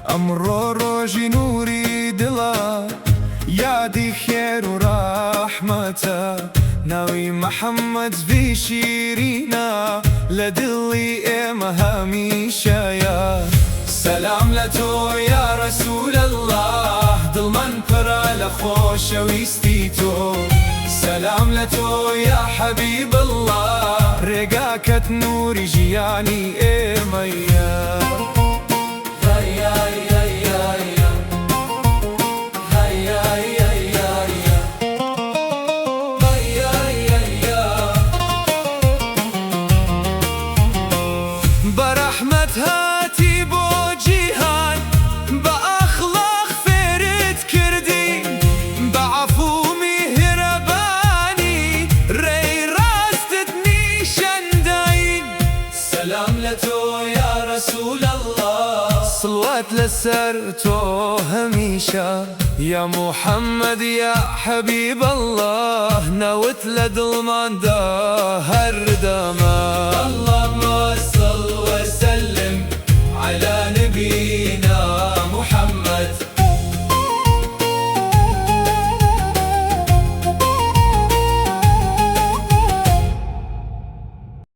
ئەمڕۆ ڕۆژی نووری دڵە، یادی خێر و ڕەحمەتە، ناوی محەممەد زوی شیرینە لە دڵی ئێمە هەمیشەیە. سەلام لە تۆ یا ڕەسوول الله، دڵمان پڕە لە خۆشەویستی تۆ. سەلام لە تۆ یا حەبیب الله، ڕێگاکەت نووری ژیانی ئێمەیە. بەرەحمەت هاتی بۆ جیهان، بە ئەخلاق فێرت کردی، بە عەفو و میهرەبانی ڕێی ڕاستت نیشان داین. سەلام لە تۆ یا ڕەسوول الله، سڵوات لەسەر تۆ هەمیشە، یا محەممەد یا حەبیب الله، ناوت لە دڵماندا هەردەمە. اللهم صل وسلم